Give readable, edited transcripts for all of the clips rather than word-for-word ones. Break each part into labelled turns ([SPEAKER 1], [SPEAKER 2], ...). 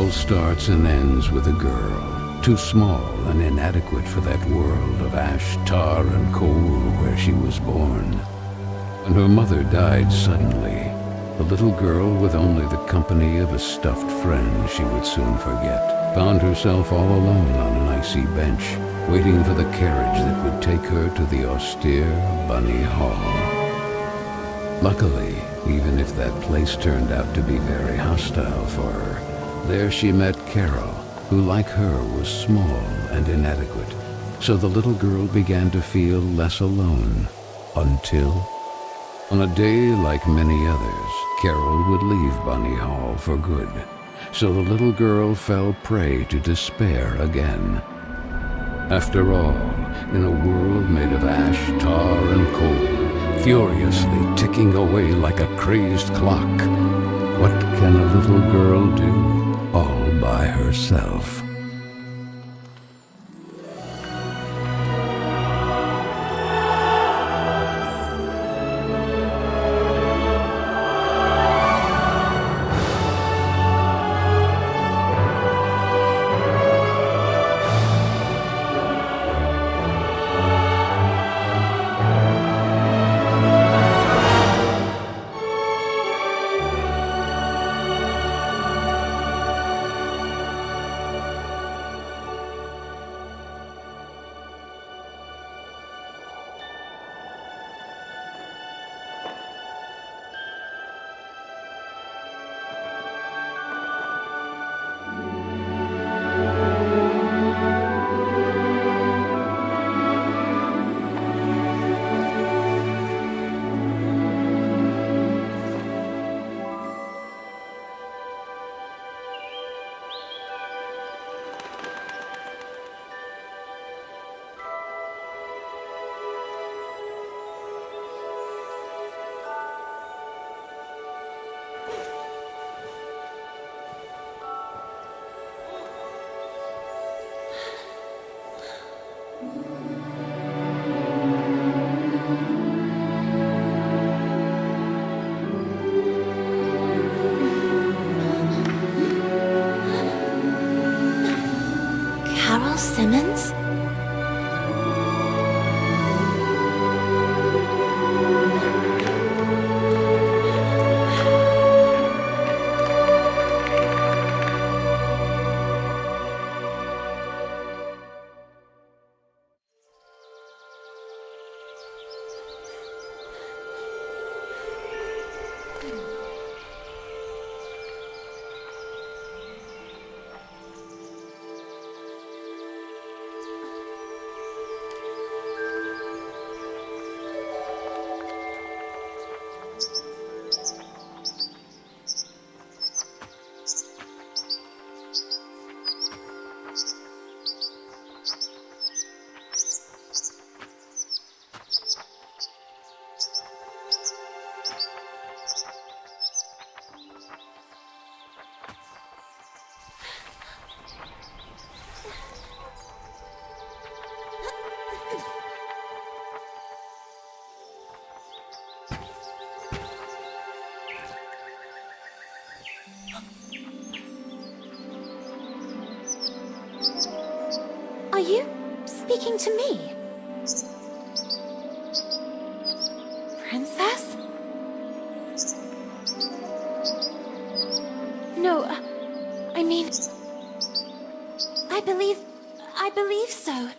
[SPEAKER 1] all starts and ends with a girl, too small and inadequate for that world of ash, tar, and coal where she was born. When her mother died suddenly, the little girl, with only the company of a stuffed friend she would soon forget, found herself all alone on an icy bench, waiting for the carriage that would take her to the austere Bunny Hall. Luckily, even if that place turned out to be very hostile for her, there she met Kэрol, who like her was small and inadequate, so the little girl began to feel less alone, until, on a day like many others, Kэрol would leave Bunny Hall for good, so the little girl fell prey to despair again. After all, in a world made of ash, tar, and coal, furiously ticking away like a crazed clock, what can a little girl do all by herself?
[SPEAKER 2] Simmons? Are you speaking to me? Princess? No, I mean... I believe so.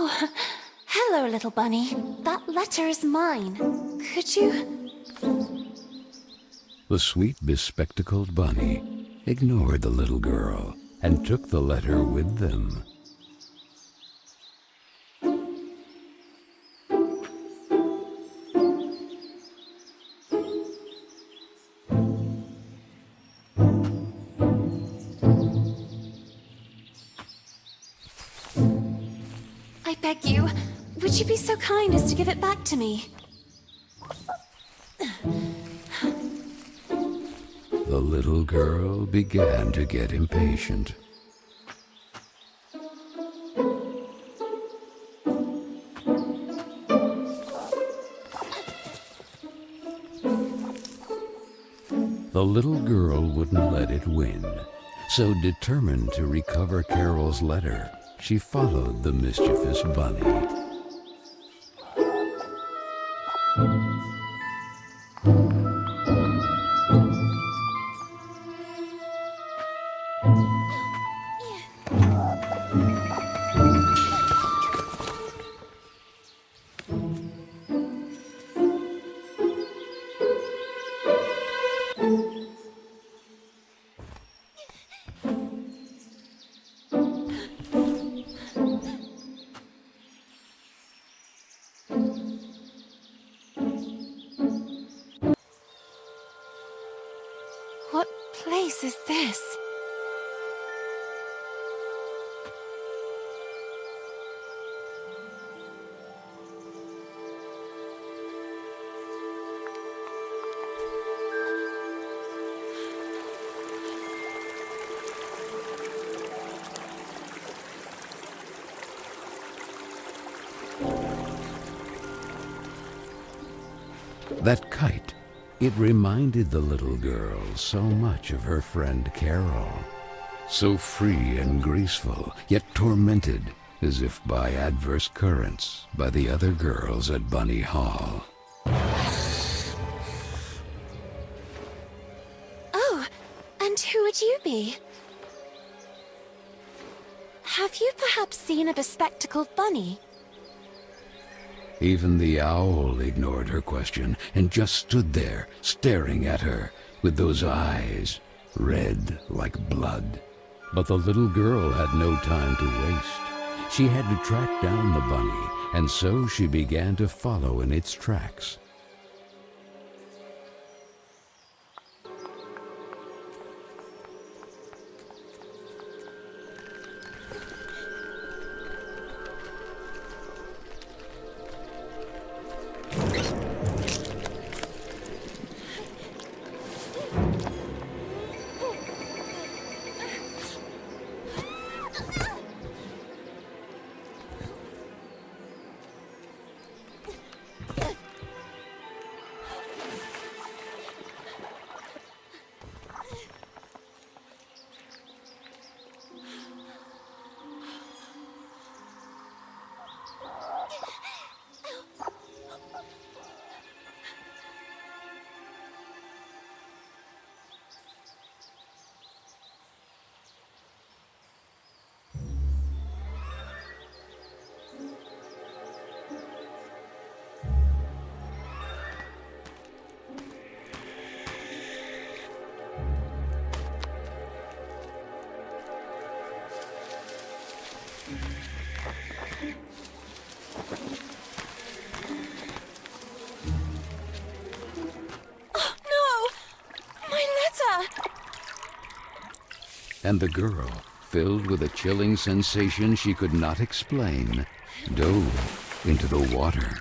[SPEAKER 2] Oh, hello, little bunny. That letter is mine. Could you...
[SPEAKER 1] The sweet bespectacled bunny ignored the little girl and took the letter with them.
[SPEAKER 2] I beg you, would you be so kind as to give it back to me?
[SPEAKER 1] The little girl began to get impatient. The little girl wouldn't let it win, so determined to recover Carol's letter, she followed the mischievous bunny.
[SPEAKER 2] What place is this?
[SPEAKER 1] That kite, it reminded the little girl so much of her friend Kэрol. So free and graceful, yet tormented, as if by adverse currents, by the other girls at Bunny Hall.
[SPEAKER 2] Oh, and who would you be? Have you perhaps seen a bespectacled bunny?
[SPEAKER 1] Even the owl ignored her question and just stood there, staring at her, with those eyes, red like blood. But the little girl had no time to waste. She had to track down the bunny, and so she began to follow in its tracks. And the girl, filled with a chilling sensation she could not explain, dove into the water.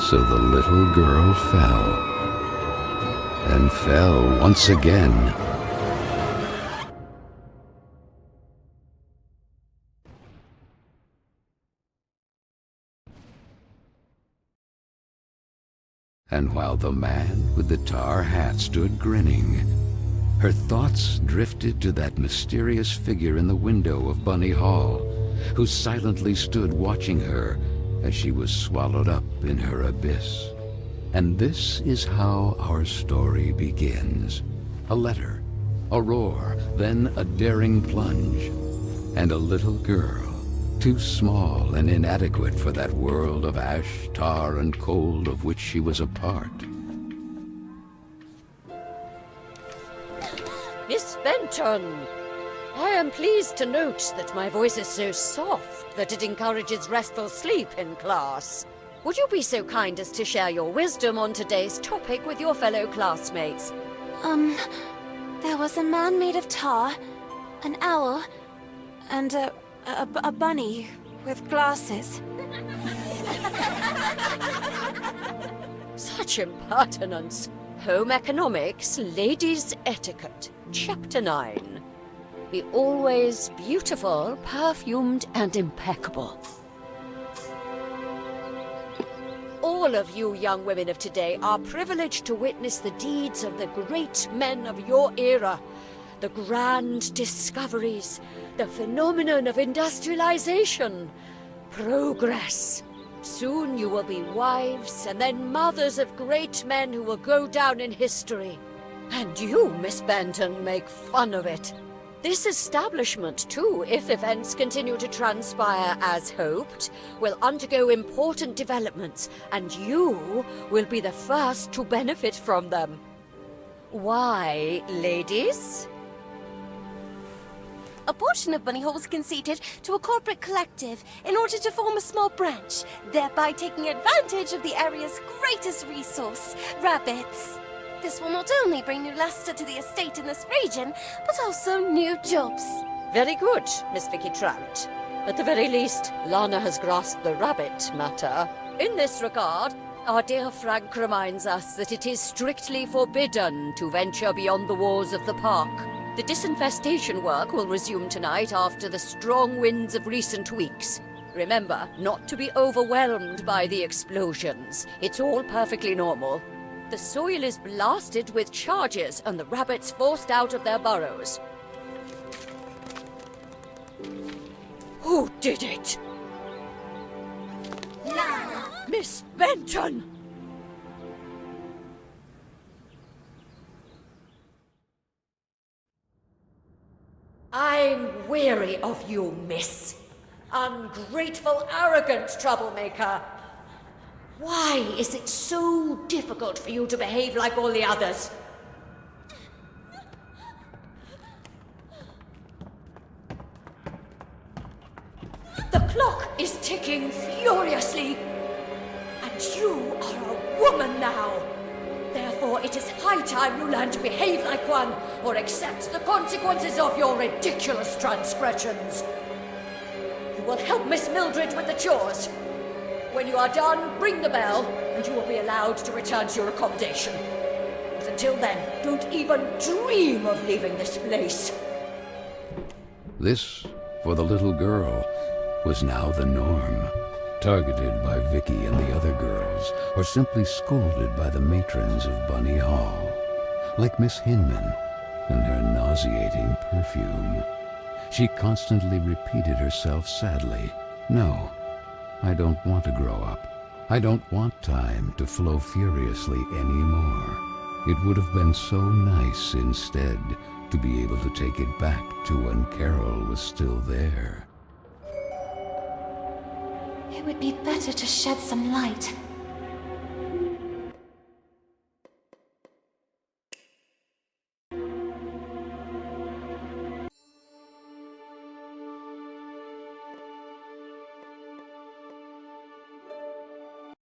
[SPEAKER 1] So the little girl fell, and fell once again. And while the man with the tar hat stood grinning, her thoughts drifted to that mysterious figure in the window of Bunny Hall, who silently stood watching her as she was swallowed up in her abyss. And this is how our story begins. A letter, a roar, then a daring plunge, and a little girl, too small and inadequate for that world of ash, tar, and cold of which she was a part.
[SPEAKER 3] Miss Benton, I am pleased to note that my voice is so soft that it encourages restful sleep in class. Would you be so kind as to share your wisdom on today's topic with your fellow classmates?
[SPEAKER 2] There was a man made of tar, an owl, and a bunny with glasses.
[SPEAKER 3] Such impertinence. Home economics, ladies' etiquette, chapter 9. Be always beautiful, perfumed, and impeccable. All of you young women of today are privileged to witness the deeds of the great men of your era, the grand discoveries, the phenomenon of industrialization, progress. Soon you will be wives and then mothers of great men who will go down in history. And you, Miss Benton, make fun of it. This establishment, too, if events continue to transpire as hoped, will undergo important developments, and you will be the first to benefit from them. Why, ladies?
[SPEAKER 4] A portion of Bunny Hall was conceded to a corporate collective in order to form a small branch, thereby taking advantage of the area's greatest resource, rabbits. This will not only bring new luster to the estate in this region, but also new jobs.
[SPEAKER 3] Very good, Miss Vicky Trout. At the very least, Lana has grasped the rabbit matter. In this regard, our dear Frank reminds us that it is strictly forbidden to venture beyond the walls of the park. The disinfestation work will resume tonight after the strong winds of recent weeks. Remember, not to be overwhelmed by the explosions. It's all perfectly normal. The soil is blasted with charges and the rabbits forced out of their burrows. Who did it? Lana! Miss Benton! I'm weary of you, miss. Ungrateful, arrogant troublemaker. Why is it so difficult for you to behave like all the others? The clock is ticking furiously, and you are a woman now. Therefore, it is high time you learn to behave like one, or accept the consequences of your ridiculous transgressions. You will help Miss Mildred with the chores. When you are done, ring the bell, and you will be allowed to return to your accommodation. But until then, don't even dream of leaving this place.
[SPEAKER 1] This, for the little girl, was now the norm, targeted by Vicky and the other girls, or simply scolded by the matrons of Bunny Hall, like Miss Hinman and her nauseating perfume. She constantly repeated herself sadly, "No, I don't want to grow up. I don't want time to flow furiously anymore. It would have been so nice instead to be able to take it back to when Kэрol was still there."
[SPEAKER 2] It would be better to shed some light.